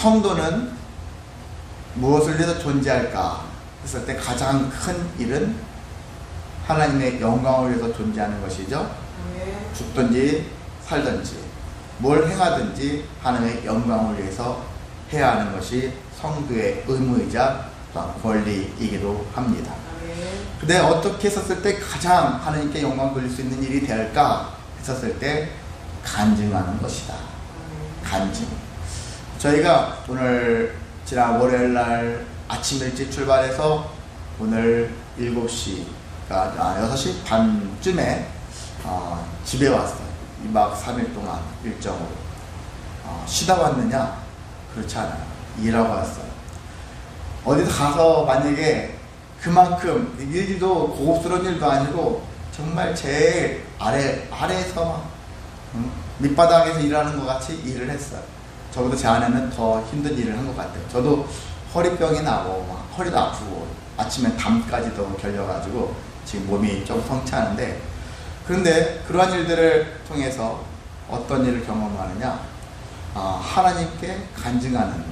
성도는 무엇을 위해서 존재할까 했을 때 가장 큰 일은 하나님의 영광을 위해서 존재하는 것이죠. 죽든지 살든지 뭘 행하든지 하나님의 영광을 위해서 해야 하는 것이 성도의 의무이자 권리이기도 합니다. 근데 어떻게 했었을 때 가장 하나님께 영광 돌릴 수 있는 일이 될까 했었을 때 간증하는 것이다. 간증. 저희가 오늘 지난 월요일날 아침 일찍 출발해서 오늘 7시가 6시 반쯤에 집에 왔어요. 2박 3일 동안 일정으로. 쉬다 왔느냐? 그렇지 않아요. 일하고 왔어요. 어디 가서 만약에 그만큼 일도 고급스러운 일도 아니고 정말 제일 아래에서 막 밑바닥에서 일하는 것 같이 일을 했어요. 저보다 제 아내는 더 힘든 일을 한 것 같아요. 저도 허리병이 나고 막 허리도 아프고 아침에 담까지도 결려가지고 지금 몸이 좀 성취하는데, 그런데 그러한 일들을 통해서 어떤 일을 경험하느냐, 하나님께 간증하는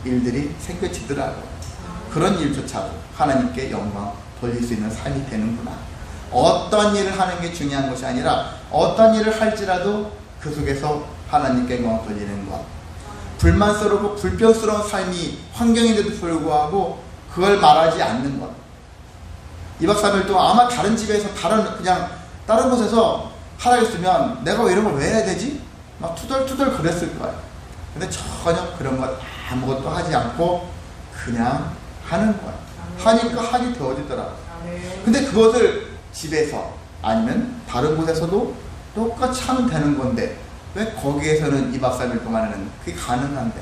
일들이 생겨지더라고요. 그런 일조차도 하나님께 영광 돌릴 수 있는 삶이 되는구나. 어떤 일을 하는 게 중요한 것이 아니라 어떤 일을 할지라도 그 속에서 하나님께 영광 돌리는 것. 불만스럽고 불평스러운 삶이 환경인데도 불구하고 그걸 말하지 않는 것. 2박 3일 동안 아마 다른 집에서 다른 곳에서 살아있으면 내가 왜 이런 걸 왜 해야 되지? 막 투덜투덜 그랬을 거예요. 근데 전혀 그런 것 아무것도 하지 않고 그냥 하는 거야. 하니까 하게 되어지더라고요. 근데 그것을 집에서 아니면 다른 곳에서도 똑같이 하면 되는 건데 왜 거기에서는 2박 3일 동안에는 그게 가능한데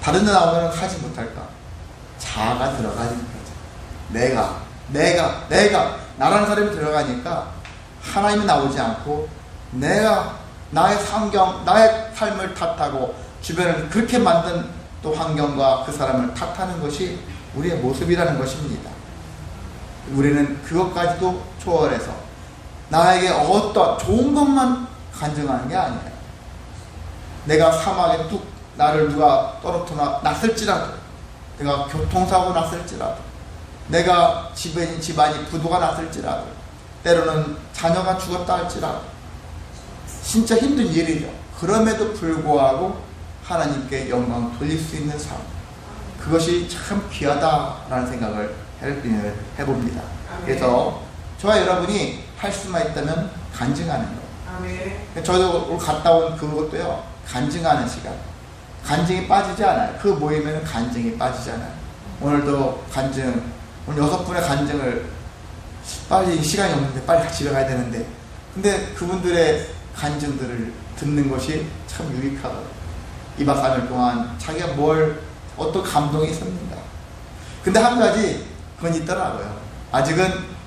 다른 데 나오면 하지 못할까? 자아가 들어가는 거죠. 내가 나라는 사람이 들어가니까 하나님이 나오지 않고 내가 나의 환경, 나의 삶을 탓하고 주변을 그렇게 만든 또 환경과 그 사람을 탓하는 것이 우리의 모습이라는 것입니다. 우리는 그것까지도 초월해서 나에게 어떤 좋은 것만 간증하는 게 아니에요. 내가 사막에 뚝 나를 누가 떨어뜨려 놨을지라도, 내가 교통사고 났을지라도, 내가 집안이 부도가 났을지라도, 때로는 자녀가 죽었다 할지라도 진짜 힘든 일이죠. 그럼에도 불구하고 하나님께 영광 돌릴 수 있는 삶, 그것이 참 귀하다라는 생각을 해봅니다. 그래서 저와 여러분이 할 수만 있다면 간증하는 것. 저도 오늘 갔다 온 그것도요, 간증하는 시간. 간증이 빠지지 않아요. 그 모임에는 간증이 빠지지 않아요. 오늘도 오늘 6분의 간증을 빨리 시간이 없는데 빨리 집에 가야 되는데, 근데 그분들의 간증들을 듣는 것이 참 유익하거든요. 2박 3일 동안 자기가 어떤 감동이 있습니다. 근데 한 가지 그건 있더라고요. 아직은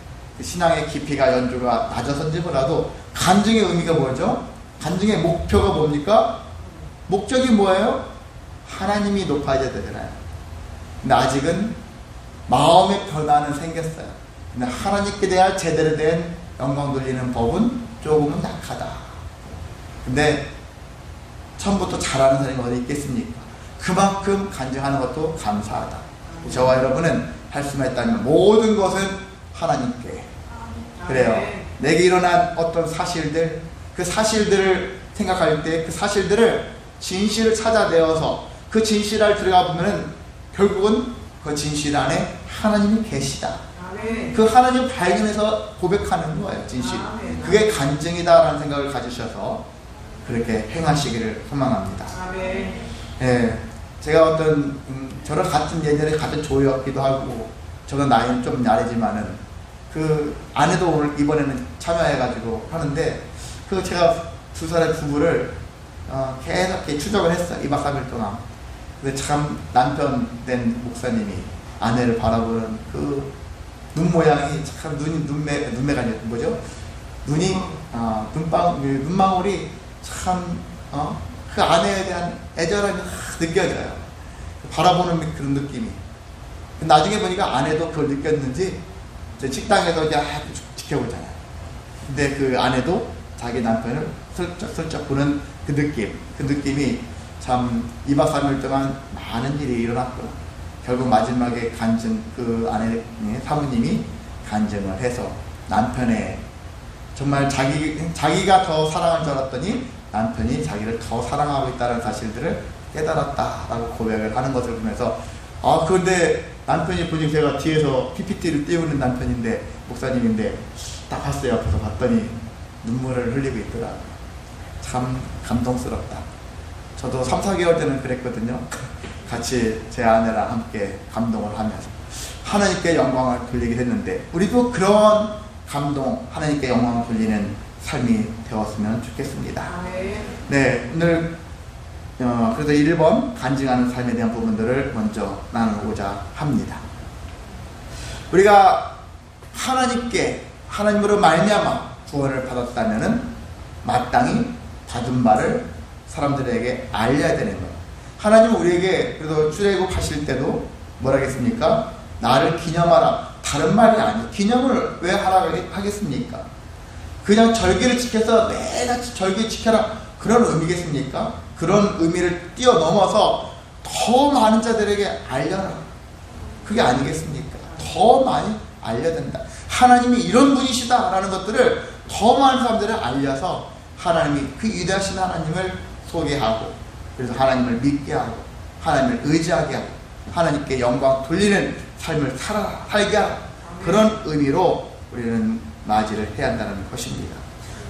신앙의 깊이가 연주가 낮아서인지 몰라도 간증의 의미가 뭐죠? 간증의 목표가 뭡니까? 목적이 뭐예요? 하나님이 높아져야 되잖아요. 근데 아직은 마음의 변화는 생겼어요. 근데 하나님께 대한 제대로 된 영광 돌리는 법은 조금은 약하다. 근데 처음부터 잘하는 사람이 어디 있겠습니까? 그만큼 간증하는 것도 감사하다. 저와 여러분은 할 수만 있다면 모든 것은 하나님께. 그래요. 내게 일어난 어떤 사실들, 그 사실들을 생각할 때 그 사실들을 진실을 찾아내어서 그 진실 안에 들어가 보면은 결국은 그 진실 안에 하나님이 계시다. 그 하나님을 발견해서 고백하는 거예요. 진실. 그게 간증이다라는 생각을 가지셔서 그렇게 행하시기를 소망합니다. 예, 제가 저랑 예전에 같은 조였기도 하고, 저는 나이는 좀 나이지만은 그 아내도 오늘 이번에는 참여해가지고 하는데, 그 제가 두 사람의 부부를 계속 이렇게 추적을 했어요. 2박 3일 동안. 근데 참 남편 된 목사님이 아내를 바라보는 그 눈 모양이 참 눈매가 아니라 뭐죠? 눈망울이 참 그 아내에 대한 애절함이 느껴져요. 바라보는 그런 느낌이. 나중에 보니까 아내도 그걸 느꼈는지 식당에서 이제 지켜보잖아요. 근데 그 아내도 자기 남편을 슬쩍슬쩍 보는 그 느낌이 참 2박 3일 동안 많은 일이 일어났구나. 결국 마지막에 간증, 그 아내 사모님이 간증을 해서 남편의 정말 자기가 더 사랑할 줄 알았더니 남편이 자기를 더 사랑하고 있다는 사실들을 깨달았다라고 고백을 하는 것을 보면서, 그런데 남편이 보니 제가 뒤에서 PPT를 띄우는 남편인데, 목사님인데 딱 봤어요. 앞에서 봤더니 눈물을 흘리고 있더라고요. 참 감동스럽다. 저도 3, 4개월 때는 그랬거든요. 같이 제 아내랑 함께 감동을 하면서 하나님께 영광을 돌리게 됐는데, 우리도 그런 감동, 하나님께 영광을 돌리는 삶이 되었으면 좋겠습니다. 네, 오늘 그래서 1번 간증하는 삶에 대한 부분들을 먼저 나누고자 합니다. 우리가 하나님으로 말미암아 구원을 받았다면은 마땅히 받은 바를 사람들에게 알려야 되는 거예요. 하나님은 우리에게 그래도 출애굽 하실 때도 뭐라 하겠습니까? 나를 기념하라. 다른 말이 아니에요. 기념을 왜 하라고 하겠습니까? 그냥 절기를 지켜서 매일같이 절기 지켜라, 그런 의미겠습니까? 그런 의미를 뛰어넘어서 더 많은 자들에게 알려라, 그게 아니겠습니까? 더 많이 알려야 된다. 하나님이 이런 분이시다 라는 것들을 더 많은 사람들을 알려서 하나님이 그 위대하신 하나님을 소개하고, 그래서 하나님을 믿게 하고 하나님을 의지하게 하고 하나님께 영광 돌리는 삶을 살게 하라, 그런 의미로 우리는 맞이를 해야 한다는 것입니다.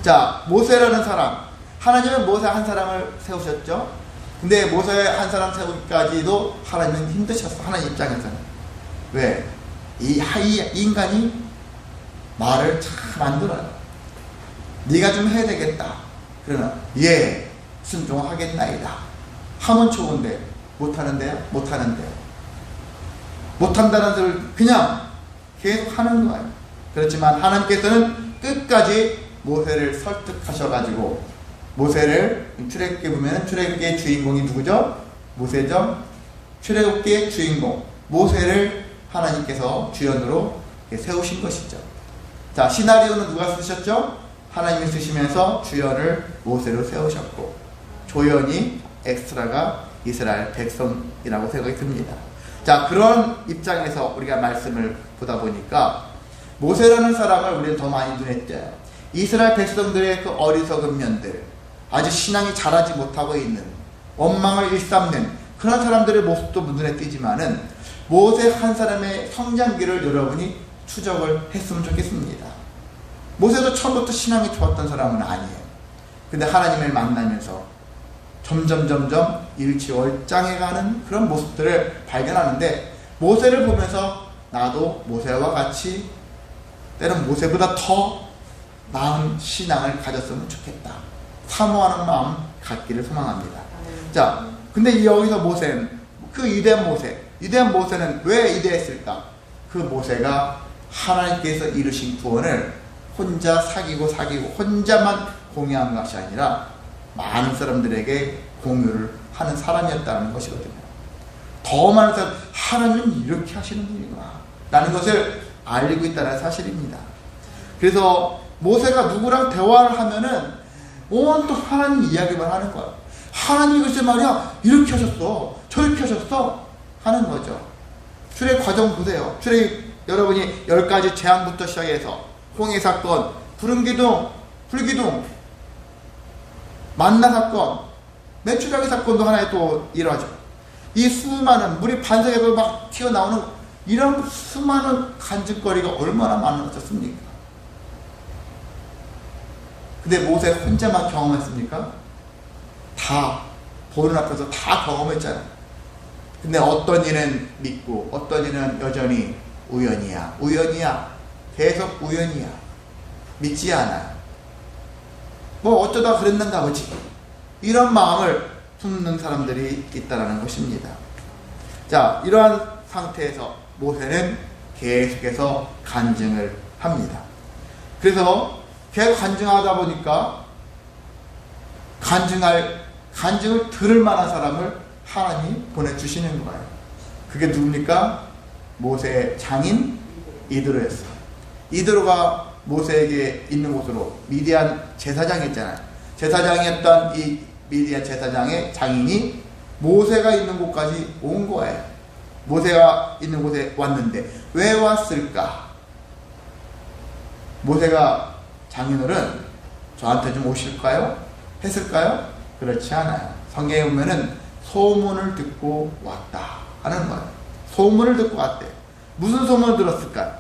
자, 모세라는 사람, 하나님은 모세 한 사람을 세우셨죠. 근데 모세 한 사람 세우기까지도 하나님은 힘드셨어. 하나님 입장에서는. 왜? 이 인간이 말을 참 만들어요. 네가 좀 해야 되겠다. 그러나 예, 순종하겠나이다. 하면 좋은데 못하는데요? 못하는데요. 못한다는 소리를 그냥 계속 하는 거예요. 그렇지만 하나님께서는 끝까지 모세를 설득하셔가지고, 모세를 출애굽기에 보면 출애굽기의 주인공이 누구죠? 모세죠. 출애굽기의 주인공 모세를 하나님께서 주연으로 세우신 것이죠. 자, 시나리오는 누가 쓰셨죠? 하나님이 쓰시면서 주연을 모세로 세우셨고, 조연이 엑스트라가 이스라엘 백성이라고 생각이 듭니다. 자, 그런 입장에서 우리가 말씀을 보다 보니까 모세라는 사람을 우리는 더 많이 눈에 띄어요. 이스라엘 백성들의 그 어리석은 면들, 아주 신앙이 자라지 못하고 있는, 원망을 일삼는 그런 사람들의 모습도 눈에 띄지만은 모세 한 사람의 성장기를 여러분이 추적을 했으면 좋겠습니다. 모세도 처음부터 신앙이 좋았던 사람은 아니에요. 근데 하나님을 만나면서 점점 일취월장해가는 그런 모습들을 발견하는데, 모세를 보면서 나도 모세와 같이 때론 모세보다 더 나은 신앙을 가졌으면 좋겠다, 사모하는 마음 갖기를 소망합니다. 자, 근데 여기서 모세는, 그 위대한 모세는 왜 위대했을까? 그 모세가 하나님께서 이루신 구원을 혼자 사귀고 혼자만 공유한 것이 아니라 많은 사람들에게 공유를 하는 사람이었다는 것이거든요. 더 많은 사람, 하나님은 이렇게 하시는 분이구나 라는 것을 알리고 있다는 사실입니다. 그래서 모세가 누구랑 대화를 하면은 온통 하나님 이야기만 하는 거야. 하나님이 글쎄 말이야, 이렇게 하셨어, 저렇게 하셨어 하는 거죠. 출애굽 과정 보세요. 여러분이 10가지 재앙부터 시작해서 홍해 사건, 구름 기둥, 불기둥, 만나 사건, 메추라기 사건도 하나의 또 일화죠. 이 수많은 물이 반석에서 막 튀어나오는 이런 수많은 간증거리가 얼마나 많았었습니까? 근데 모세 혼자만 경험했습니까? 다 보는 앞에서 다 경험했잖아요. 근데 어떤 이는 믿고 어떤 이는 여전히 우연이야 계속 우연이야, 믿지 않아요. 뭐 어쩌다 그랬는가 보지, 이런 마음을 품는 사람들이 있다는 것입니다. 자, 이러한 상태에서 모세는 계속해서 간증을 합니다. 그래서 계속 간증하다 보니까 간증을 들을 만한 사람을 하나님이 보내주시는 거예요. 그게 누굽니까? 모세의 장인 이드로였어요. 이드로가 모세에게 있는 곳으로 미디안 제사장이 있잖아요. 제사장이었던 이 미디안 제사장의 장인이 모세가 있는 곳까지 온 거예요. 모세가 있는 곳에 왔는데 왜 왔을까? 모세가 장인어른 저한테 좀 오실까요? 했을까요? 그렇지 않아요. 성경에 보면은 소문을 듣고 왔다 하는 거예요. 소문을 듣고 왔대. 무슨 소문을 들었을까?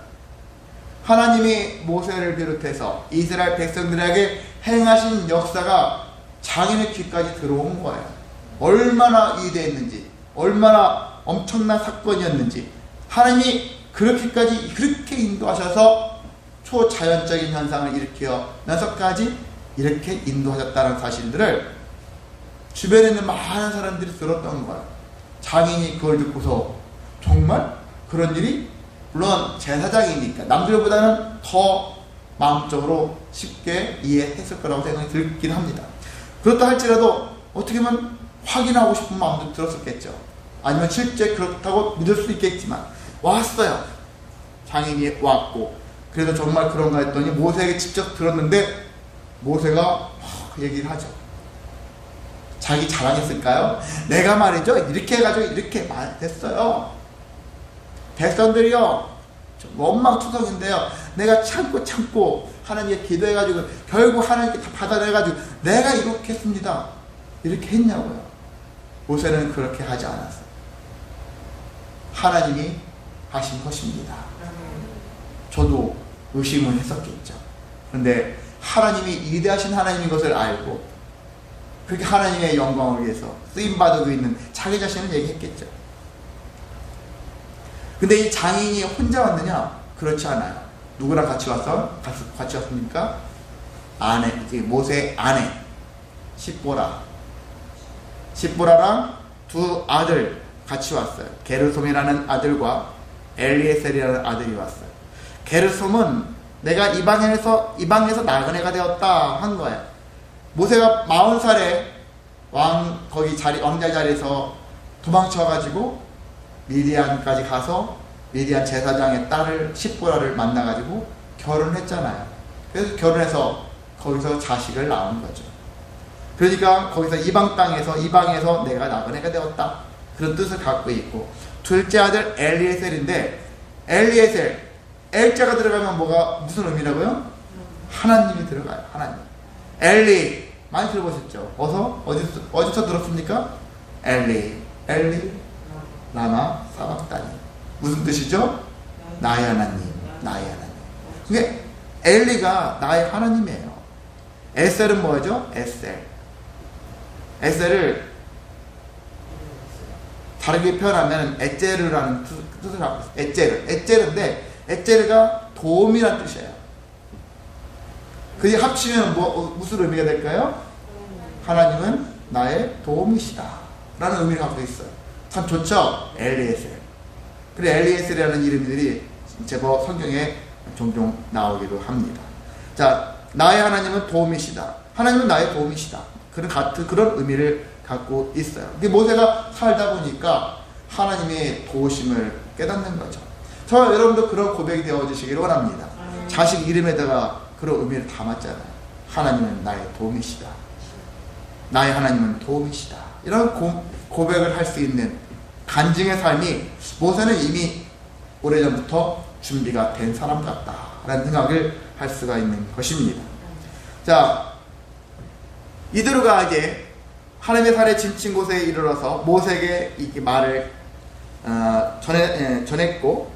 하나님이 모세를 비롯해서 이스라엘 백성들에게 행하신 역사가 장인의 귀까지 들어온 거예요. 얼마나 위대했는지, 얼마나 엄청난 사건이었는지, 하나님이 그렇게 인도하셔서 초자연적인 현상을 일으키면서까지 이렇게 인도하셨다는 사실들을 주변에 있는 많은 사람들이 들었던 거예요. 장인이 그걸 듣고서 정말 그런 일이, 물론 제사장이니까 남들보다는 더 마음적으로 쉽게 이해했을 거라고 생각이 들긴 합니다. 그렇다 할지라도 어떻게 보면 확인하고 싶은 마음도 들었었겠죠. 아니면 실제 그렇다고 믿을 수 있겠지만 왔어요. 장인이 왔고, 그래서 정말 그런가 했더니 모세에게 직접 들었는데 모세가 얘기를 하죠. 자기 자랑했을까요? 내가 말이죠, 이렇게 해가지고 이렇게 됐어요. 백성들이요 원망투성인데요, 내가 참고 하나님께 기도해가지고 결국 하나님께 다 받아내가지고 내가 이렇게 했습니다. 이렇게 했냐고요. 모세는 그렇게 하지 않았어요. 하나님이 하신 것입니다. 저도 의심을 했었겠죠. 그런데 하나님이 위대하신 하나님인 것을 알고 그렇게 하나님의 영광을 위해서 쓰임받고 있는 자기 자신을 얘기했겠죠. 근데 이 장인이 혼자 왔느냐? 그렇지 않아요. 누구랑 같이 왔습니까? 모세의 아내 십보라랑 두 아들 같이 왔어요. 게르솜이라는 아들과 엘리에셀이라는 아들이 왔어요. 게르솜은 내가 이방에서 나그네가 되었다 한 거예요. 모세가 40살에 왕자 자리에서 도망쳐가지고 미디안까지 가서 미디안 제사장의 딸을 십보라를 만나가지고 결혼했잖아요. 그래서 결혼해서 거기서 자식을 낳은 거죠. 그러니까 거기서 이방에서 내가 나그네가 되었다 그런 뜻을 갖고 있고, 둘째 아들 엘리에셀인데, 엘리에셀 엘자가 들어가면 무슨 의미라고요? 하나님이 들어가요. 하나님. 엘리 많이 들어보셨죠? 어디서 들었습니까? 엘리 라마 사박다니. 무슨 뜻이죠? 나의 하나님. 그게 엘리가 나의 하나님이에요. 에셀은 뭐죠? 에셀을 다르게 표현하면 에제르라는 뜻을 갖고 있어요. 에제르인데 에제르가 도움이라는 뜻이에요. 그게 합치면 무슨 의미가 될까요? 하나님은 나의 도움이시다 라는 의미를 갖고 있어요. 참 좋죠? 엘리에셀. 그리고 엘리에셀이라는 이름들이 제법 성경에 종종 나오기도 합니다. 자, 나의 하나님은 도움이시다. 하나님은 나의 도움이시다. 그런 의미를 갖고 있어요. 모세가 살다 보니까 하나님의 도우심을 깨닫는 거죠. 저 여러분도 그런 고백이 되어주시기를 원합니다. 자식 이름에다가 그런 의미를 담았잖아요. 하나님은 나의 도움이시다. 나의 하나님은 도움이시다. 이런 고백을 할 수 있는 간증의 삶이 모세는 이미 오래전부터 준비가 된 사람 같다라는 생각을 할 수가 있는 것입니다. 자, 이드루가 이제 하나님의 살에 짐친 곳에 이르러서 모세에게 이 말을 전했고,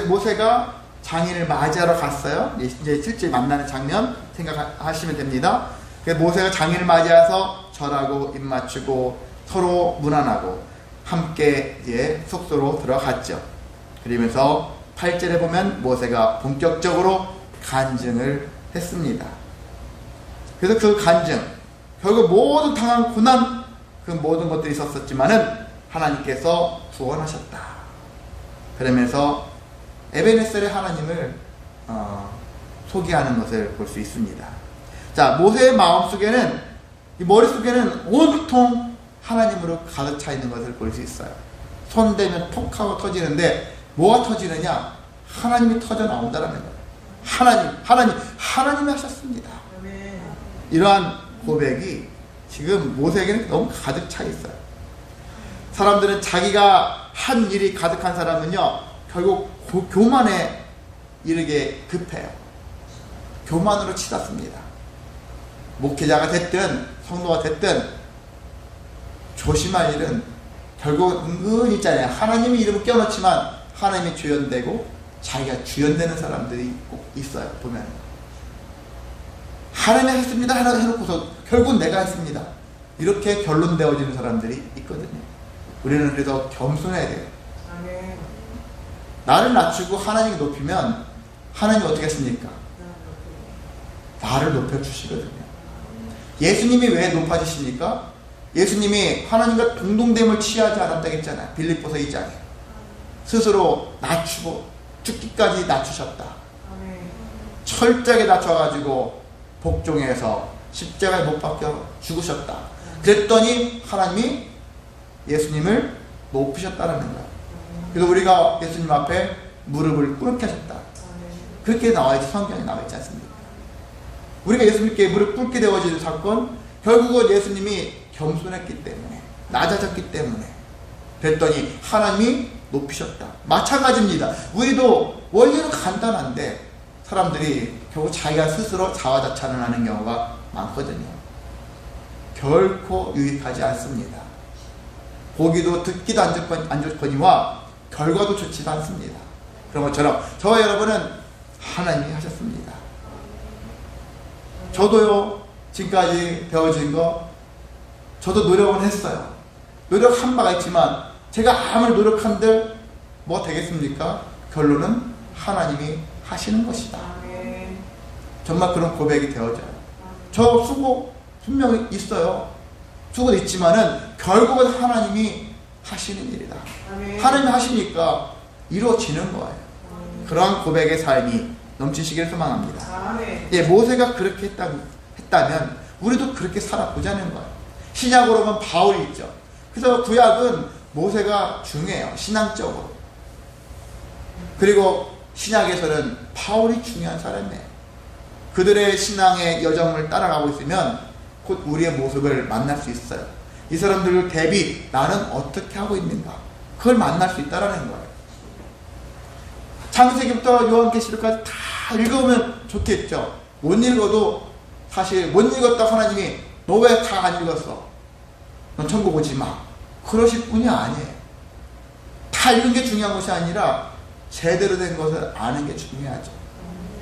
모세가 장인을 맞이하러 갔어요. 이제 실제 만나는 장면 생각하시면 됩니다. 모세가 장인을 맞이해서 절하고 입 맞추고 서로 문안하고 함께 이제 숙소로 들어갔죠. 그러면서 8절에 보면 모세가 본격적으로 간증을 했습니다. 그래서 그 간증, 결국 모든 당한 고난, 그 모든 것들이 있었지만은 하나님께서 구원하셨다. 그러면서 에베네셀의 하나님을 소개하는 것을 볼 수 있습니다. 자, 모세의 마음속에는, 이 머릿속에는 온통 하나님으로 가득 차 있는 것을 볼 수 있어요. 손대면 톡 하고 터지는데 뭐가 터지느냐? 하나님이 터져 나온다는 거예요. 하나님이 하셨습니다. 이러한 고백이 지금 모세에게는 너무 가득 차 있어요. 사람들은 자기가 한 일이 가득한 사람은요, 결국 교만에 이르게 급해요. 교만으로 치닫습니다. 목회자가 됐든 성도가 됐든 조심할 일은 결국 은근히 있잖아요. 하나님의 이름을 껴놓지만 하나님이 주연되고 자기가 주연되는 사람들이 꼭 있어요. 보면 하나님이 했습니다 하나 해놓고서 결국 내가 했습니다 이렇게 결론되어지는 사람들이 있거든요. 우리는 그래서 겸손해야 돼요. 나를 낮추고 하나님이 높이면 하나님이 어떻게 했습니까? 나를 높여주시거든요. 예수님이 왜 높아지십니까? 예수님이 하나님과 동등됨을 취하지 않았다고 했잖아요. 빌립보서 2장에 스스로 낮추고 죽기까지 낮추셨다. 철저하게 낮춰가지고 복종해서 십자가에 못 박혀 죽으셨다. 그랬더니 하나님이 예수님을 높이셨다는 거예요. 그래서 우리가 예수님 앞에 무릎을 꿇게 하셨다. 그렇게 나와있지, 성경에 나와있지 않습니까? 우리가 예수님께 무릎 꿇게 되어지는 사건, 결국은 예수님이 겸손했기 때문에, 낮아졌기 때문에, 그랬더니 하나님이 높이셨다. 마찬가지입니다. 우리도 원리는 간단한데 사람들이 결국 자기가 스스로 자화자찬을 하는 경우가 많거든요. 결코 유익하지 않습니다. 보기도 듣기도 안 좋거니와 결과도 좋지도 않습니다. 그런 것처럼 저와 여러분은 하나님이 하셨습니다. 저도요, 지금까지 배워진 거 저도 노력을 했어요. 노력한 바가 있지만 제가 아무리 노력한들 뭐 되겠습니까? 결론은 하나님이 하시는 것이다. 정말 그런 고백이 되어져요. 저 수고 분명히 있어요. 수고도 있지만은 결국은 하나님이 하시는 일이다. 하나님이 하시니까 이루어지는 거예요. 그러한 고백의 삶이 넘치시기를 소망합니다. 예, 모세가 그렇게 했다면 우리도 그렇게 살아보자는 거예요. 신약으로 보면 바울이 있죠. 그래서 구약은 모세가 중요해요. 신앙적으로. 그리고 신약에서는 바울이 중요한 사람이에요. 그들의 신앙의 여정을 따라가고 있으면 곧 우리의 모습을 만날 수 있어요. 이 사람들 대비 나는 어떻게 하고 있는가, 그걸 만날 수 있다는 거예요. 창세기부터 요한계시록까지 다 읽으면 좋겠죠. 못 읽어도 사실 못 읽었다 하나님이 너 왜 다 안 읽었어? 넌 천국 오지 마. 그러실 분이 아니에요. 다 읽은 게 중요한 것이 아니라 제대로 된 것을 아는 게 중요하죠.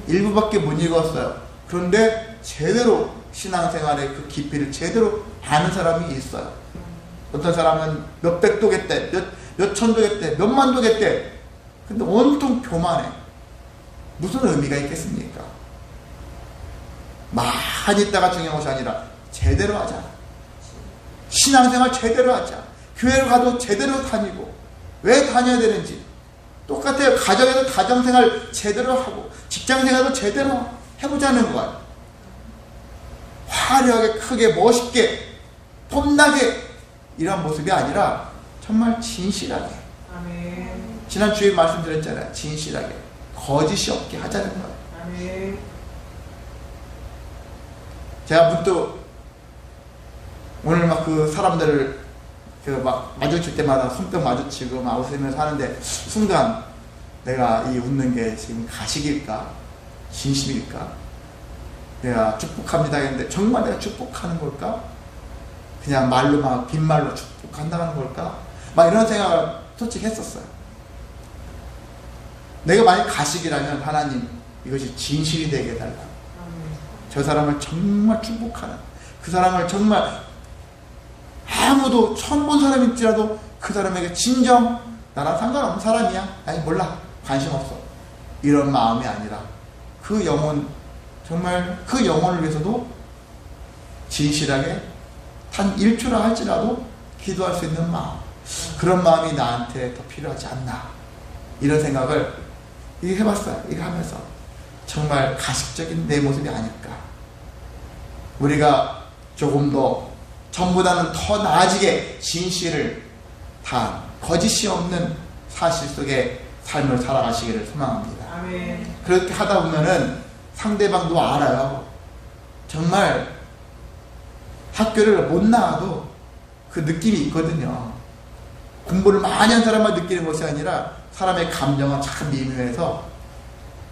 일부밖에 못 읽었어요. 그런데 제대로 신앙생활의 그 깊이를 제대로 아는 사람이 있어요. 어떤 사람은 몇백 도겠대, 몇천 도겠대, 몇만 도겠대. 근데 온통 교만해. 무슨 의미가 있겠습니까? 많이 있다가 중요한 것이 아니라 제대로 하자. 신앙생활 제대로 하자. 교회를 가도 제대로 다니고. 왜 다녀야 되는지 똑같아요. 가정에서 가정생활 제대로 하고 직장생활도 제대로 해보자는 거예요. 화려하게 크게 멋있게 폼나게 이런 모습이 아니라 정말 진실하게. 아멘. 지난 주에 말씀드렸잖아요. 진실하게 거짓이 없게 하자는 거예요. 아멘. 제가 문득 오늘 막 그 사람들을 막 마주칠 때마다 손뼉 마주치고 막 웃으면서 하는데 순간 내가 이 웃는 게 지금 가식일까? 진심일까? 내가 축복합니다 했는데 정말 내가 축복하는 걸까? 그냥 말로 막 빈말로 축복한다는 걸까? 막 이런 생각을 솔직히 했었어요. 내가 만약 가식이라면 하나님 이것이 진실이 되게 해달라. 저 사람을 정말 축복하는, 그 사람을 정말 아무도 처음 본 사람일지라도 그 사람에게 진정 나랑 상관없는 사람이야, 아니 몰라, 관심 없어, 이런 마음이 아니라 그 영혼, 정말 그 영혼을 위해서도 진실하게 단 1초라 할지라도 기도할 수 있는 마음, 그런 마음이 나한테 더 필요하지 않나, 이런 생각을 이게 해봤어요. 이거 하면서 정말 가식적인 내 모습이 아닐까. 우리가 조금 더 전보다는 더 나아지게 진실을 다 거짓이 없는 사실 속의 삶을 살아가시기를 소망합니다. 아멘. 그렇게 하다 보면은 상대방도 알아요. 정말 학교를 못 나와도 그 느낌이 있거든요. 공부를 많이 한 사람만 느끼는 것이 아니라 사람의 감정은 참 미묘해서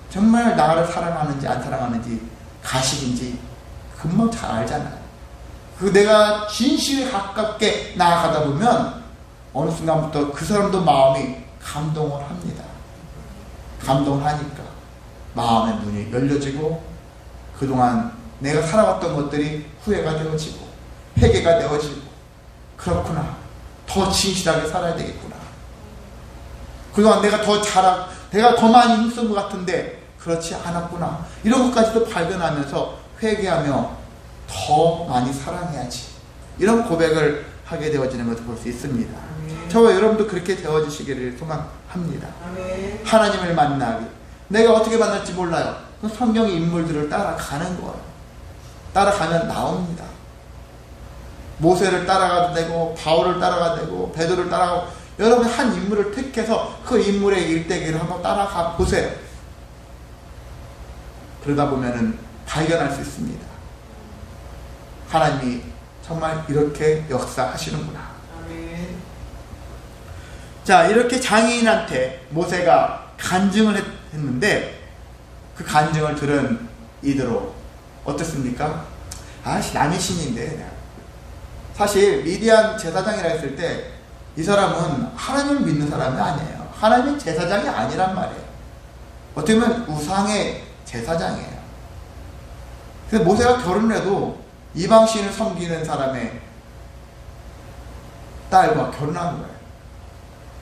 정말 나를 사랑하는지 안 사랑하는지 가식인지 금방 잘 알잖아요. 그 내가 진실에 가깝게 나아가다 보면 어느 순간부터 그 사람도 마음이 감동을 합니다. 감동을 하니까 마음의 문이 열려지고 그동안 내가 살아왔던 것들이 후회가 되어지고 회개가 되어지고 그렇구나. 더 진실하게 살아야 되겠구나. 그동안 내가 더 많이 힘쓴 것 같은데 그렇지 않았구나. 이런 것까지도 발견하면서 회개하며 더 많이 사랑해야지. 이런 고백을 하게 되어지는 것을 볼 수 있습니다. 저와 여러분도 그렇게 되어지시기를 소망합니다. 하나님을 만나기. 내가 어떻게 만날지 몰라요. 성경의 인물들을 따라가는 거예요. 따라가면 나옵니다. 모세를 따라가도 되고 바울을 따라가도 되고 베드로를 따라가고 여러분 한 인물을 택해서 그 인물의 일대기를 한번 따라가 보세요. 그러다 보면은 발견할 수 있습니다. 하나님이 정말 이렇게 역사하시는구나. 아멘. 자, 이렇게 장애인한테 모세가 간증을 했는데 그 간증을 들은 이들로 어떻습니까? 남의 신인데. 사실 미디안 제사장이라 했을 때 이 사람은 하나님을 믿는 사람이 아니에요. 하나님의 제사장이 아니란 말이에요. 어떻게 보면 우상의 제사장이에요. 그래서 모세가 결혼을 해도 이방신을 섬기는 사람의 딸과 결혼한 거예요.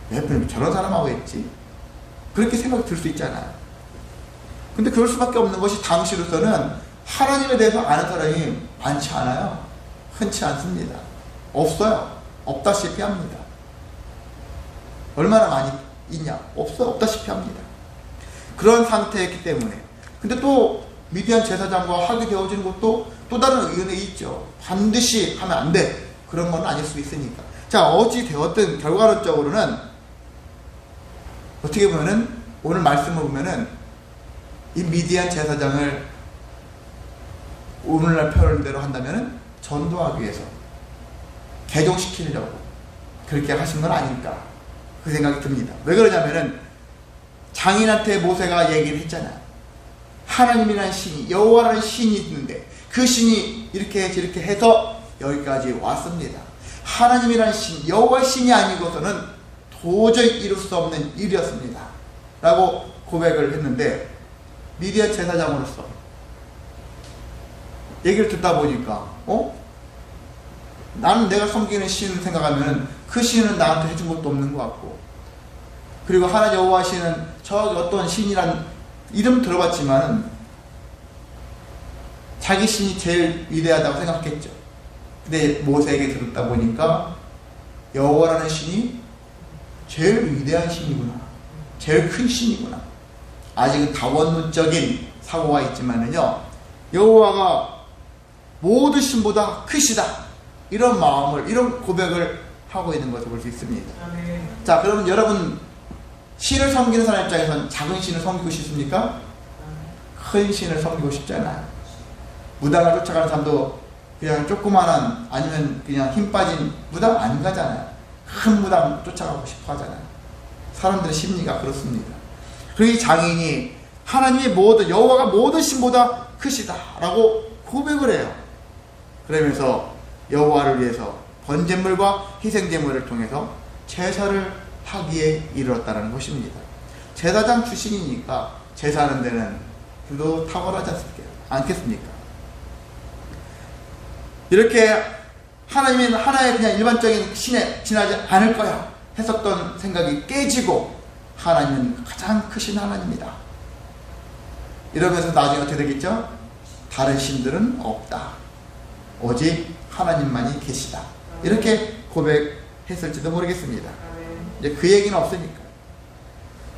왜 저런 사람하고 했지? 그렇게 생각이 들 수 있잖아요. 근데 그럴 수밖에 없는 것이 당시로서는 하나님에 대해서 아는 사람이 많지 않아요. 흔치 않습니다. 없어요. 없다시피 합니다. 얼마나 많이 있냐? 없다시피 합니다. 그런 상태였기 때문에. 근데 또 미디안 제사장과 하게 되어지는 것도 또 다른 의견이 있죠. 반드시 하면 안 돼. 그런 건 아닐 수 있으니까. 자, 어찌 되었든 결과론적으로는 어떻게 보면은 오늘 말씀을 보면은 이 미디안 제사장을 오늘날 표현대로 한다면은 전도하기 위해서 개종시키려고 그렇게 하신 건 아닐까 그 생각이 듭니다. 왜 그러냐면은 장인한테 모세가 얘기를 했잖아요. 하나님이라는 신이 여호와라는 신이 있는데 그 신이 이렇게 저렇게 해서 여기까지 왔습니다. 하나님이라는 신 여호와의 신이 아니고서는 도저히 이룰 수 없는 일이었습니다. 라고 고백을 했는데 미디안 제사장으로서 얘기를 듣다 보니까 나는 내가 섬기는 신을 생각하면 그 신은 나한테 해준 것도 없는 것 같고 그리고 하나님 여호와 신은 저기 어떤 신이란 이름 들어봤지만 자기 신이 제일 위대하다고 생각했죠. 근데 모세에게 들었다 보니까 여호와라는 신이 제일 위대한 신이구나. 제일 큰 신이구나. 아직은 다원론적인 사고가 있지만은요. 여호와가 모든 신보다 크시다. 이런 마음을 이런 고백을 하고 있는 것을 볼 수 있습니다. 아멘. 자, 그러면 여러분 신을 섬기는 사람 입장에서는 작은 신을 섬기고 싶습니까? 큰 신을 섬기고 싶잖아요. 무당을 쫓아가는 사람도 그냥 조그만한 아니면 그냥 힘 빠진 무당 안 가잖아요. 큰 무당 쫓아가고 싶어 하잖아요. 사람들의 심리가 그렇습니다. 그리고 이 장인이 하나님의 모든 여호와가 모든 신보다 크시다 라고 고백을 해요. 그러면서 여호와를 위해서 번제물과 희생제물을 통해서 제사를 하기에 이르렀다는 것입니다. 제사장 출신이니까 제사하는 데는 그도 탁월하지 않겠습니까? 이렇게 하나님은 하나의 그냥 일반적인 신에 지나지 않을 거야 했었던 생각이 깨지고 하나님은 가장 크신 하나님이다. 이러면서 나중에 어떻게 되겠죠? 다른 신들은 없다. 오직 하나님만이 계시다. 이렇게 고백했을지도 모르겠습니다. 이제 그 얘기는 없으니까.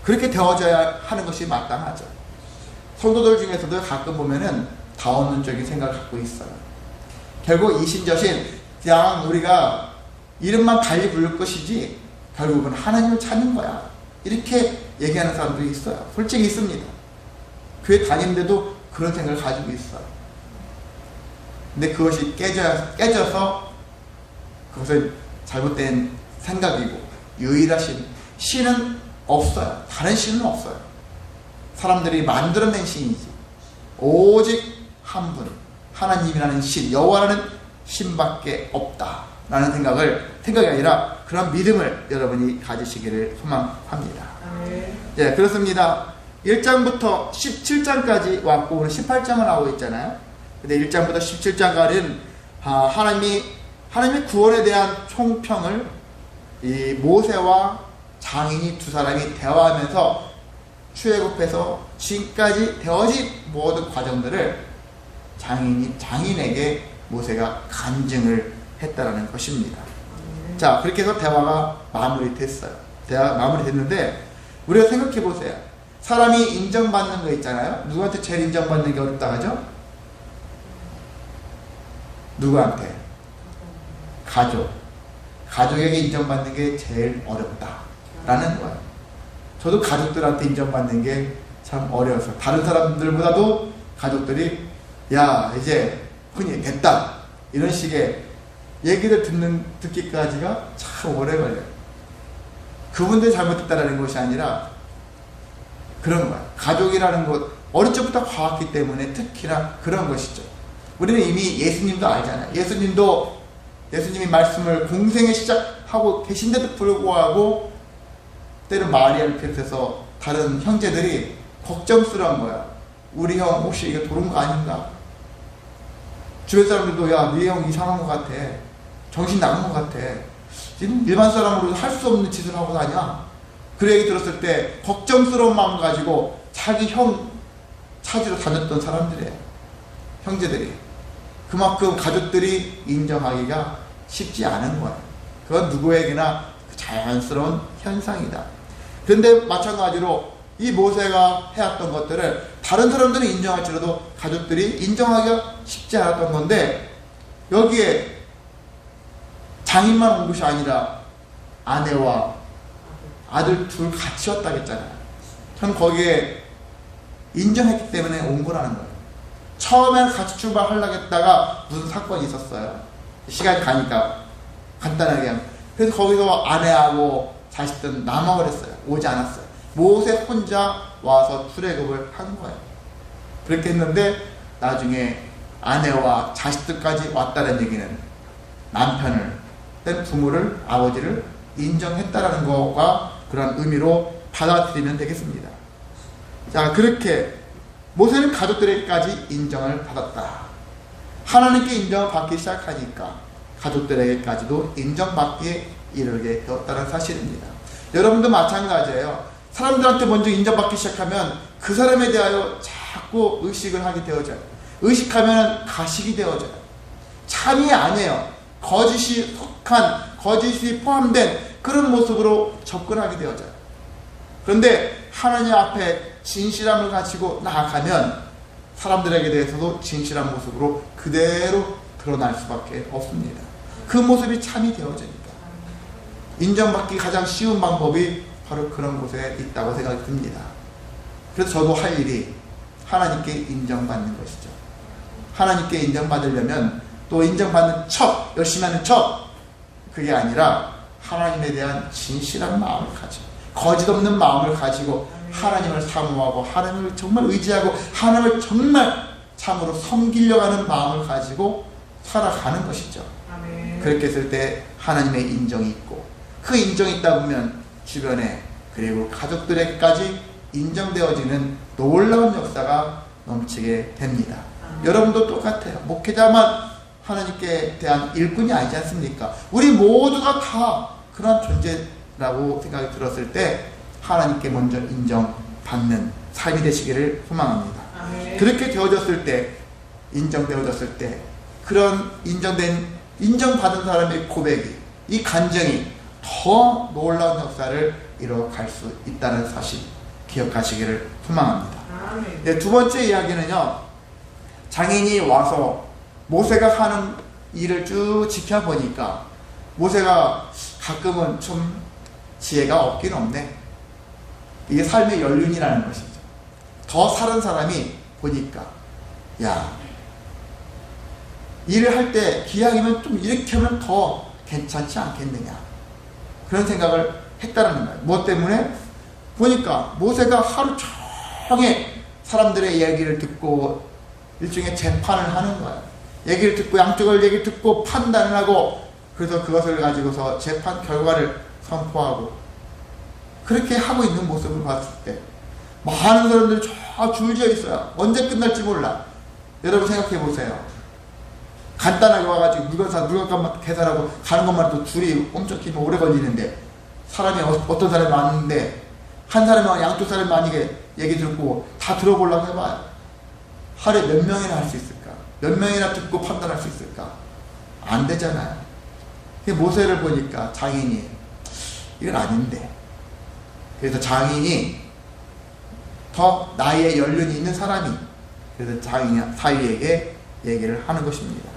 그렇게 되어져야 하는 것이 마땅하죠. 성도들 중에서도 가끔 보면은 다원론적인 생각을 갖고 있어요. 결국 이신저신 그냥 우리가 이름만 달리 부를 것이지 결국은 하나님을 찾는 거야. 이렇게 얘기하는 사람들이 있어요. 솔직히 있습니다. 교회 다니는데도 그런 생각을 가지고 있어요. 근데 그것이 깨져서 그것은 잘못된 생각이고 유일하신 신은 없어요. 다른 신은 없어요. 사람들이 만들어낸 신이지. 오직 한 분, 하나님이라는 신, 여호와라는 신밖에 없다라는 생각이 아니라 그런 믿음을 여러분이 가지시기를 소망합니다. 예, 그렇습니다. 1장부터 17장까지 왔고 오늘 18장을 하고 있잖아요. 근데 1장부터 17장까지는 하나님의 구원에 대한 총평을 이 모세와 장인이 두 사람이 대화하면서 출애굽해서 지금까지 되어진 모든 과정들을 장인에게 모세가 간증을 했다라는 것입니다. 자, 그렇게 해서 대화가 마무리됐어요. 대화가 마무리됐는데 우리가 생각해 보세요. 사람이 인정받는 거 있잖아요. 누구한테 제일 인정받는 게 어렵다 하죠? 누구한테? 가족에게 인정받는 게 제일 어렵다라는 거예요. 저도 가족들한테 인정받는 게 참 어려웠어요. 다른 사람들보다도 가족들이 야 이제 흔히 됐다 이런 식의 얘기를 듣기까지가 참 오래 걸려요. 그분들이 잘못했다라는 것이 아니라 그런 거야. 가족이라는 것 어릴 적부터 봐왔기 때문에 특히나 그런 것이죠. 우리는 이미 예수님도 알잖아요. 예수님이 말씀을 공생에 시작하고 계신데도 불구하고 때로 마리아를 비롯해서 다른 형제들이 걱정스러운 거야. 우리 형 혹시 이거 도른 거 아닌가? 주변 사람들도 야, 네 형 이상한 것 같아. 정신 나간 것 같아. 지금 일반 사람으로 할 수 없는 짓을 하고 다녀. 그 얘기 들었을 때 걱정스러운 마음 가지고 자기 형 찾으러 다녔던 사람들이에요. 형제들이. 그만큼 가족들이 인정하기가 쉽지 않은 거예요. 그건 누구에게나 자연스러운 현상이다. 그런데 마찬가지로 이 모세가 해왔던 것들을 다른 사람들이 인정할지라도 가족들이 인정하기가 쉽지 않았던 건데 여기에 장인만 온 것이 아니라 아내와 아들 둘 같이 왔다고 했잖아요. 저는 거기에 인정했기 때문에 온 거라는 거예요. 처음에는 같이 출발하려고 했다가 무슨 사건이 있었어요. 시간이 가니까 간단하게. 그래서 거기서 아내하고 자식들은 남아버렸어요. 했어요. 오지 않았어요. 모세 혼자 와서 출애굽을 한 거예요. 그렇게 했는데 나중에 아내와 자식들까지 왔다는 얘기는 남편을, 부모를, 아버지를 인정했다라는 거가 그런 의미로 받아들이면 되겠습니다. 자, 그렇게 모세는 가족들에게까지 인정을 받았다. 하나님께 인정을 받기 시작하니까 가족들에게까지도 인정받기에 이르게 되었다는 사실입니다. 여러분도 마찬가지예요. 사람들한테 먼저 인정받기 시작하면 그 사람에 대하여 자꾸 의식을 하게 되어져요. 의식하면 가식이 되어져요. 참이 아니에요. 거짓이 속한, 거짓이 포함된 그런 모습으로 접근하게 되어져요. 그런데 하나님 앞에 진실함을 가지고 나아가면 사람들에게 대해서도 진실한 모습으로 그대로 드러날 수밖에 없습니다. 그 모습이 참이 되어지니까. 인정받기 가장 쉬운 방법이 바로 그런 곳에 있다고 생각이 듭니다. 그래서 저도 할 일이 하나님께 인정받는 것이죠. 하나님께 인정받으려면 또 인정받는 척, 열심히 하는 척, 그게 아니라 하나님에 대한 진실한 마음을 가지고 거짓 없는 마음을 가지고 하나님을 사모하고 하나님을 정말 의지하고 하나님을 정말 참으로 섬기려고 하는 마음을 가지고 살아가는 것이죠. 아멘. 그렇게 했을 때 하나님의 인정이 있고 그 인정이 있다 보면 주변에 그리고 가족들에게까지 인정되어지는 놀라운 역사가 넘치게 됩니다. 여러분도 똑같아요. 목회자만 하나님께 대한 일꾼이 아니지 않습니까? 우리 모두가 다 그런 존재라고 생각이 들었을 때 하나님께 먼저 인정받는 삶이 되시기를 소망합니다. 아멘. 그렇게 되어졌을 때, 인정되어졌을 때 그런 인정받은 사람의 고백이, 이 간증이 더 놀라운 역사를 이뤄갈 수 있다는 사실 기억하시기를 소망합니다. 네, 두 번째 이야기는요, 장인이 와서 모세가 하는 일을 쭉 지켜보니까 모세가 가끔은 좀 지혜가 없긴 없네. 이게 삶의 연륜이라는 것이죠. 더 사는 사람이 보니까 야, 일을 할 때 기왕이면 좀 이렇게 하면 더 괜찮지 않겠느냐. 그런 생각을 했다는 거예요. 뭐 때문에? 보니까 모세가 하루 종일 사람들의 얘기를 듣고 일종의 재판을 하는 거예요. 얘기를 듣고 양쪽을 얘기를 듣고 판단을 하고 그래서 그것을 가지고서 재판 결과를 선포하고 그렇게 하고 있는 모습을 봤을 때 많은 사람들이 쫙 줄지어 있어요. 언제 끝날지 몰라. 여러분 생각해 보세요. 간단하게 와가지고 물건값만 계산하고 가는 것만 해도 줄이 엄청 길면 오래 걸리는데 사람이 어떤 사람이 많은데 한 사람이랑 양쪽 사람이 만약에 얘기 듣고 다 들어보려고 해봐요. 하루에 몇 명이나 할 수 있을까? 몇 명이나 듣고 판단할 수 있을까? 안 되잖아요. 모세를 보니까 장인이 이건 아닌데 그래서 장인이 더 나이에 연륜이 있는 사람이 그래서 장인이 사위에게 얘기를 하는 것입니다.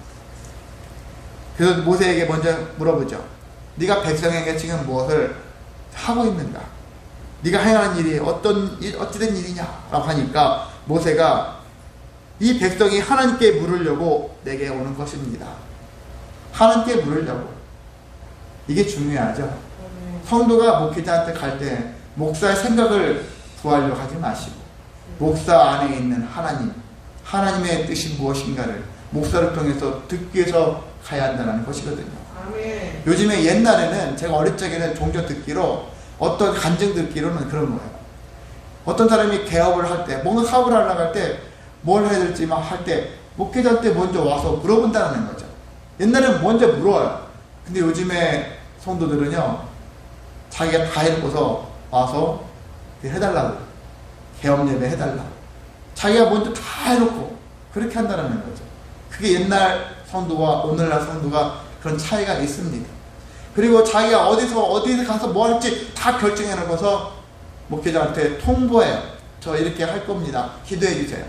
그래서 모세에게 먼저 물어보죠. 네가 백성에게 지금 무엇을 하고 있는가? 네가 행하는 일이 어찌된 일이냐라고 하니까 모세가 이 백성이 하나님께 물으려고 내게 오는 것입니다. 하나님께 물으려고. 이게 중요하죠. 성도가 목회자한테 갈 때 목사의 생각을 구하려고 하지 마시고 목사 안에 있는 하나님, 하나님의 뜻이 무엇인가를 목사를 통해서 듣기 위해서 가야 한다는 것이거든요. 아멘. 요즘에 옛날에는 제가 어릴 적에는 종종 듣기로 어떤 간증 듣기로는 그런 거예요. 어떤 사람이 개업을 할 때 뭔가 사업을 하려고 할 때 뭘 해야 될지 막 할 때 목회자한테 먼저 와서 물어본다는 거죠. 옛날에는 먼저 물어요. 근데 요즘에 성도들은요 자기가 다 해놓고서 와서 해달라고 개업 예배 해달라고 자기가 먼저 다 해놓고 그렇게 한다는 거죠. 그게 옛날 성도와 오늘날 성도가 그런 차이가 있습니다. 그리고 자기가 어디 가서 뭐 할지 다 결정해 놓고서 목회자한테 통보해요. 저 이렇게 할 겁니다. 기도해 주세요.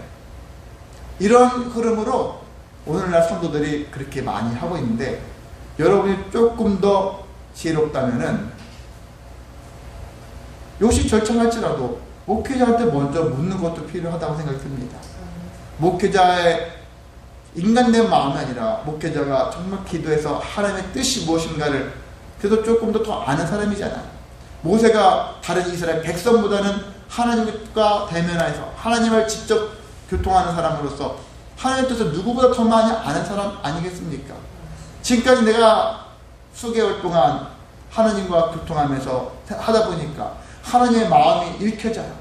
이런 흐름으로 오늘날 성도들이 그렇게 많이 하고 있는데 여러분이 조금 더 지혜롭다면은 요시 절창할지라도 목회자한테 먼저 묻는 것도 필요하다고 생각이 듭니다. 목회자의 인간된 마음이 아니라 목회자가 정말 기도해서 하나님의 뜻이 무엇인가를 그래도 조금 더 아는 사람이잖아요. 모세가 다른 이스라엘 백성보다는 하나님과 대면해서 하나님을 직접 교통하는 사람으로서 하나님의 뜻을 누구보다 더 많이 아는 사람 아니겠습니까? 지금까지 내가 수개월 동안 하나님과 교통하면서 하다 보니까 하나님의 마음이 읽혀져요.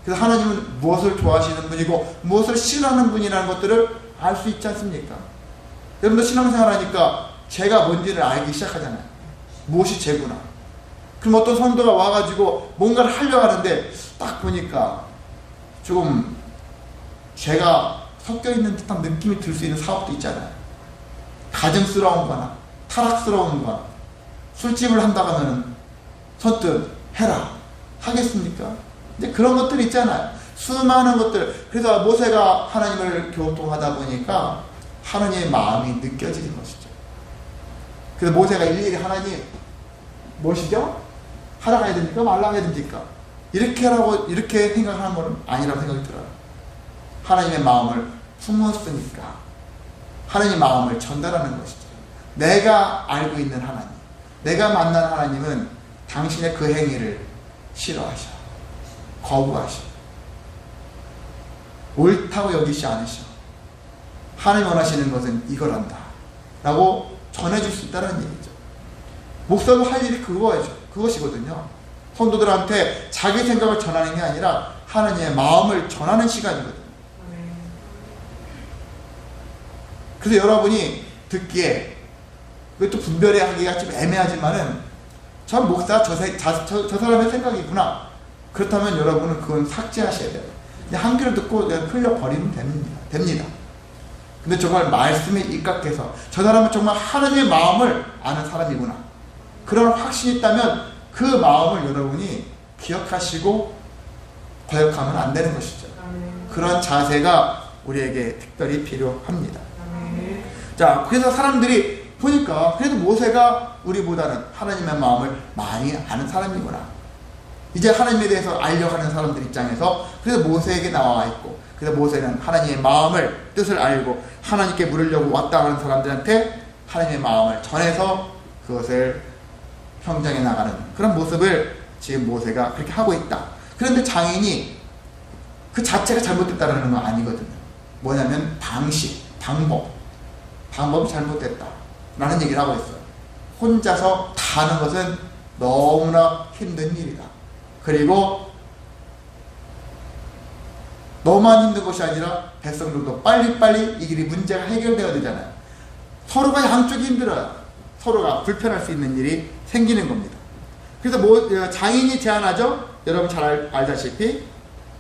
그래서 하나님은 무엇을 좋아하시는 분이고 무엇을 싫어하는 분이라는 것들을 알 수 있지 않습니까? 여러분들 신앙생활 하니까 죄가 뭔지를 알기 시작하잖아요. 무엇이 죄구나. 그럼 어떤 성도가 와가지고 뭔가를 하려고 하는데 딱 보니까 조금 죄가 섞여있는 듯한 느낌이 들 수 있는 사업도 있잖아요. 가증스러운 거나 타락스러운 거나 술집을 한다고 하면 선뜻 해라 하겠습니까? 이제 그런 것들이 있잖아요. 수많은 것들. 그래서 모세가 하나님을 교통하다 보니까 하나님의 마음이 느껴지는 것이죠. 그래서 모세가 일일이 하나님 무엇이죠? 하라고 해야 됩니까? 말라고 해야 됩니까? 이렇게 하라고 이렇게 생각하는 건 아니라고 생각이 들어요. 하나님의 마음을 품었으니까 하나님의 마음을 전달하는 것이죠. 내가 알고 있는 하나님, 내가 만난 하나님은 당신의 그 행위를 싫어하셔, 거부하셔, 옳다고 여기지 않으셔. 하나님 원하시는 것은 이거란다 라고 전해줄 수 있다는 얘기죠. 목사도 할 일이 그것이거든요. 성도들한테 자기 생각을 전하는 게 아니라 하나님의 마음을 전하는 시간이거든요. 그래서 여러분이 듣기에 그것도 분별하기가 좀 애매하지만은 저 목사 저 사람의 생각이구나. 그렇다면 여러분은 그건 삭제하셔야 돼요. 그냥 한 귀를 듣고 그냥 흘려버리면 됩니다. 근데 정말 말씀에 입각해서 저 사람은 정말 하나님의 마음을 아는 사람이구나. 그런 확신이 있다면 그 마음을 여러분이 기억하시고 거역하면 안 되는 것이죠. 그런 자세가 우리에게 특별히 필요합니다. 자, 그래서 사람들이 보니까 그래도 모세가 우리보다는 하나님의 마음을 많이 아는 사람이구나. 이제 하나님에 대해서 알려고 하는 사람들 입장에서 그래서 모세에게 나와 있고, 그래서 모세는 하나님의 마음을 뜻을 알고 하나님께 물으려고 왔다 하는 사람들한테 하나님의 마음을 전해서 그것을 형장에 나가는 그런 모습을 지금 모세가 그렇게 하고 있다. 그런데 장인이 그 자체가 잘못됐다는 건 아니거든요. 뭐냐면 방법이 잘못됐다 라는 얘기를 하고 있어요. 혼자서 다 하는 것은 너무나 힘든 일이다. 그리고 너만 힘든 것이 아니라 백성들도 빨리빨리 이 길이 문제가 해결되어야 되잖아요. 서로가 양쪽이 힘들어요. 서로가 불편할 수 있는 일이 생기는 겁니다. 그래서 장인이 제안하죠. 여러분 잘 알다시피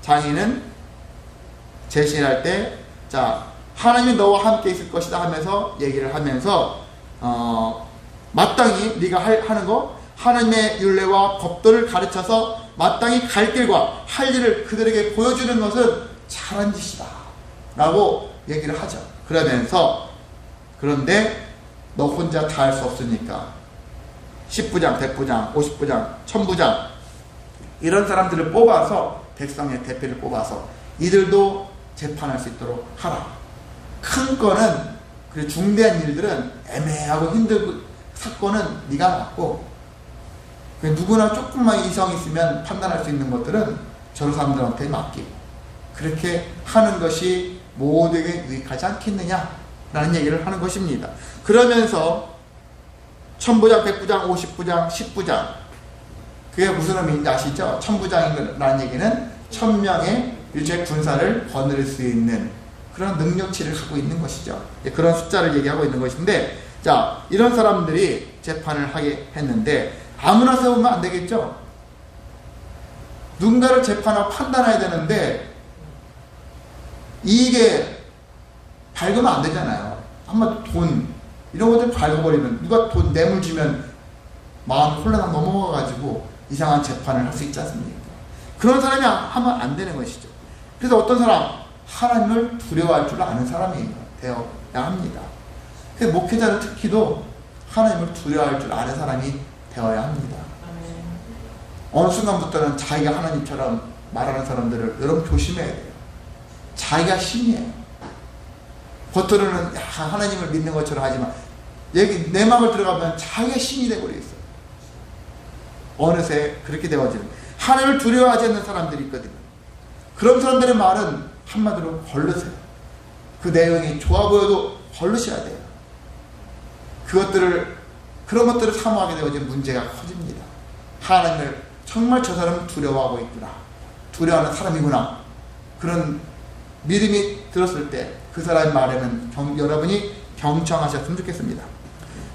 장인은 제시할 때 자, 하나님이 너와 함께 있을 것이다 하면서 얘기를 하면서 마땅히 네가 하는 거 하나님의 율례와 법도를 가르쳐서 마땅히 갈 길과 할 일을 그들에게 보여주는 것은 잘한 짓이다 라고 얘기를 하죠. 그러면서 그런데 너 혼자 다 할 수 없으니까 10부장, 100부장, 50부장, 1000부장 이런 사람들을 뽑아서 백성의 대표를 뽑아서 이들도 재판할 수 있도록 하라. 큰 거는 그리고 중대한 일들은 애매하고 힘들고 사건은 네가 맡고 누구나 조금만 이성 있으면 판단할 수 있는 것들은 저런 사람들한테 맡기고 그렇게 하는 것이 모두에게 유익하지 않겠느냐 라는 얘기를 하는 것입니다. 그러면서 1000부장, 100부장, 50부장, 10부장 그게 무슨 의미인지 아시죠? 1000부장이라는 얘기는 1000명의 일제 군사를 거느릴 수 있는 그런 능력치를 갖고 있는 것이죠. 그런 숫자를 얘기하고 있는 것인데 자 이런 사람들이 재판을 하게 했는데 아무나 세우면 안 되겠죠. 누군가를 재판하고 판단해야 되는데 이게 밝으면 안 되잖아요. 한번 돈 이런 것들 밝아버리면 누가 돈 뇌물 주면 마음 혼란하고 넘어가가지고 이상한 재판을 할 수 있지 않습니까? 그런 사람이 하면 안 되는 것이죠. 그래서 어떤 사람 하나님을 두려워할 줄 아는 사람이 되어야 합니다. 그래서 목회자는 특히도 하나님을 두려워할 줄 아는 사람이 되어야 합니다. 어느 순간부터는 자기가 하나님처럼 말하는 사람들을 여러분 조심해야 돼요. 자기가 신이에요. 겉으로는 하나님을 믿는 것처럼 하지만 여기 내 마음을 들어가면 자기가 신이 되어버려 있어요. 어느새 그렇게 되어지는 하나님을 두려워하지 않는 사람들이 있거든요. 그런 사람들의 말은 한마디로 걸르세요. 그 내용이 좋아 보여도 걸르셔야 돼요. 그런 것들을 사모하게 되어지면 문제가 커집니다. 하나님을 정말 저 사람은 두려워하고 있구나. 두려워하는 사람이구나. 그런 믿음이 들었을 때 그 사람의 말에는 여러분이 경청하셨으면 좋겠습니다.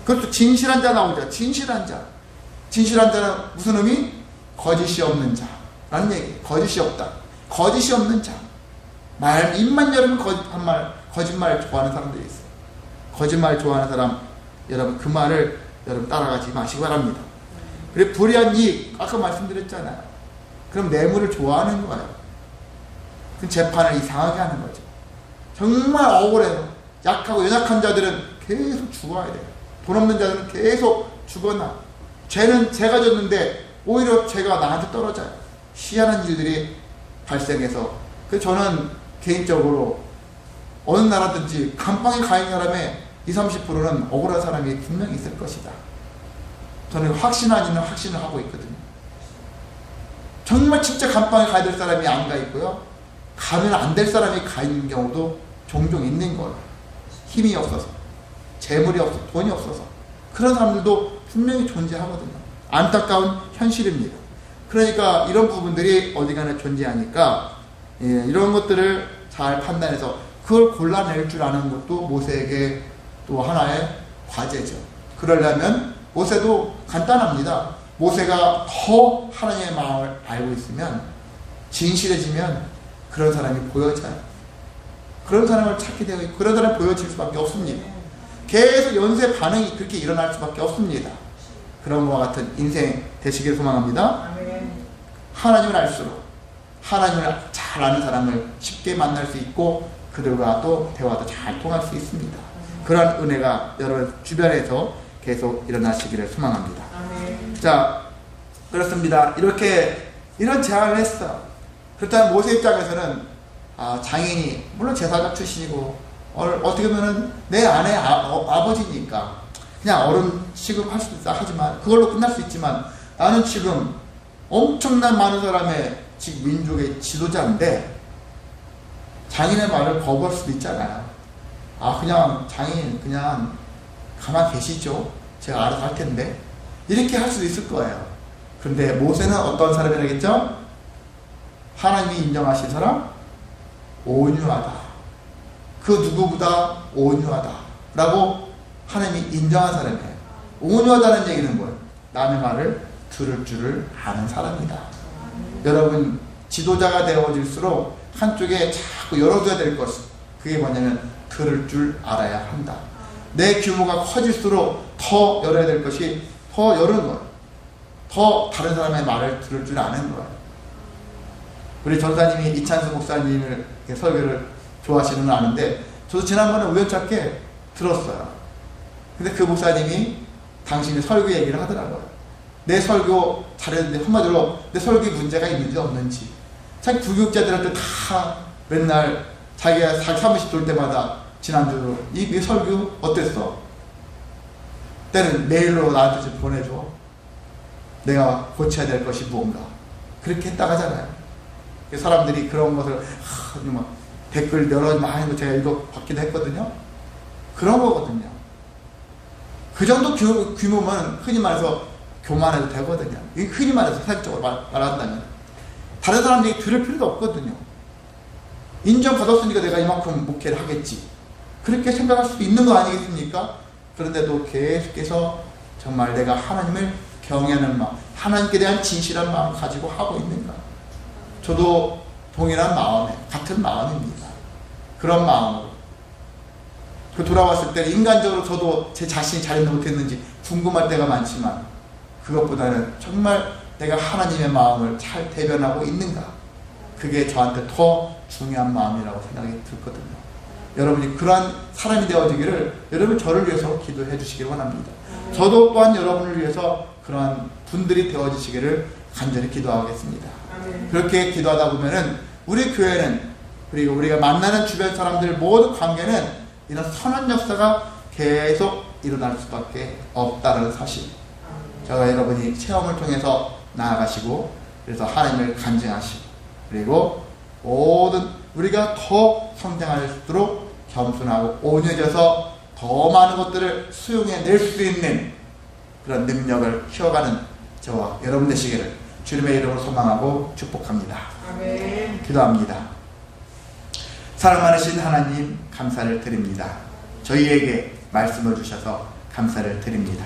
그것도 진실한 자 나오죠. 진실한 자. 진실한 자는 무슨 의미? 거짓이 없는 자 라는 얘기. 거짓이 없다. 거짓이 없는 자. 입만 열으면 거짓말 좋아하는 사람들이 있어요. 거짓말 좋아하는 사람 여러분 그 말을 여러분 따라가지 마시기 바랍니다. 그리고 불의한 이익 아까 말씀드렸잖아요. 그럼 뇌물을 좋아하는 거예요. 그 재판을 이상하게 하는 거죠. 정말 억울해요. 약하고 연약한 자들은 계속 죽어야 돼요. 돈 없는 자들은 계속 죽어나. 죄는 제가 졌는데 오히려 죄가 나한테 떨어져요. 희한한 일들이 발생해서 그래서 저는 개인적으로 어느 나라든지 감방에 가 있는 사람의 20, 30%는 억울한 사람이 분명히 있을 것이다. 저는 확신 아니면 확신을 하고 있거든요. 정말 진짜 감방에 가야 될 사람이 안 가 있고요. 가면 안 될 사람이 가 있는 경우도 종종 있는 거예요. 힘이 없어서, 재물이 없어서, 돈이 없어서. 그런 사람들도 분명히 존재하거든요. 안타까운 현실입니다. 그러니까 이런 부분들이 어디가나 존재하니까 이런 것들을 잘 판단해서 그걸 골라낼 줄 아는 것도 모세에게 또 하나의 과제죠. 그러려면 모세도 간단합니다. 모세가 더 하나님의 마음을 알고 있으면 진실해지면 그런 사람이 보여져요. 그런 사람을 찾게 되고 그런 사람이 보여질 수밖에 없습니다. 계속 연쇄 반응이 그렇게 일어날 수밖에 없습니다. 그런 것과 같은 인생 되시길 소망합니다. 하나님을 알수록 하나님을 잘 아는 사람을 쉽게 만날 수 있고 그들과 또 대화도 잘 통할 수 있습니다. 그런 은혜가 여러분 주변에서 계속 일어나시기를 소망합니다. 자, 그렇습니다. 이런 제안을 했어. 그렇다면 모세 입장에서는 장인이 물론 제사장 출신이고 어떻게 보면 내 아내 아버지니까 그냥 어른 취급할 수도 있다 하지만 그걸로 끝날 수 있지만 나는 지금 엄청난 많은 사람의 지금 민족의 지도자인데 장인의 말을 거부할 수도 있잖아요. 그냥 장인 그냥 가만 계시죠. 제가 알아서 할 텐데 이렇게 할 수도 있을 거예요. 그런데 모세는 어떤 사람이라겠죠? 하나님이 인정하신 사람? 온유하다. 그 누구보다 온유하다 라고 하나님이 인정한 사람이에요. 온유하다는 얘기는 뭐예요? 남의 말을 들을 줄을 아는 사람이다. 여러분 지도자가 되어질수록 한쪽에 자꾸 열어둬야 될 것이 그게 뭐냐면 들을 줄 알아야 한다. 내 규모가 커질수록 더 열어야 될 것이 더 여는 거예요. 더 다른 사람의 말을 들을 줄 아는 거예요. 우리 전사님이 이찬수 목사님을 설교를 좋아하시는 건 아는데 저도 지난번에 우연찮게 들었어요. 근데 그 목사님이 당신이 설교 얘기를 하더라고요. 내 설교 잘했는데 한마디로 내 설교에 문제가 있는지 없는지 자기 부교육자들한테 다 맨날 자기가 사무실 돌 때마다 지난주로 이 설교 어땠어? 때는 메일로 나한테 좀 보내줘. 내가 고쳐야 될 것이 무언가 그렇게 했다고 하잖아요. 사람들이 그런 것을 막 댓글 여러 많이 제가 읽어봤기도 했거든요. 그런 거거든요. 그 정도 규모면 흔히 말해서 교만해도 되거든요. 이게 흔히 말해서 사회적으로 말한다면 다른 사람들이 들을 필요도 없거든요. 인정받았으니까 내가 이만큼 목회를 하겠지. 그렇게 생각할 수도 있는 거 아니겠습니까? 그런데도 계속해서 정말 내가 하나님을 경외하는 마음, 하나님께 대한 진실한 마음을 가지고 하고 있는가. 저도 동일한 마음에 같은 마음입니다. 그런 마음으로 그 돌아왔을 때 인간적으로 저도 제 자신이 잘했나 못했는지 궁금할 때가 많지만 그것보다는 정말 내가 하나님의 마음을 잘 대변하고 있는가, 그게 저한테 더 중요한 마음이라고 생각이 들거든요. 여러분이 그러한 사람이 되어지기를 여러분 저를 위해서 기도해 주시길 원합니다. 저도 또한 여러분을 위해서 그러한 분들이 되어지시기를 간절히 기도하겠습니다. 그렇게 기도하다 보면은 우리 교회는, 그리고 우리가 만나는 주변 사람들 모든 관계는 이런 선한 역사가 계속 일어날 수밖에 없다는 사실, 저와 여러분이 체험을 통해서 나아가시고, 그래서 하나님을 간증하시고, 그리고 모든 우리가 더 성장할수록 겸손하고 온유해져서 더 많은 것들을 수용해낼 수 있는 그런 능력을 키워가는 저와 여러분 되시기를 주님의 이름으로 소망하고 축복합니다. 아멘. 기도합니다. 사랑 많으신 하나님, 감사를 드립니다. 저희에게 말씀을 주셔서 감사를 드립니다.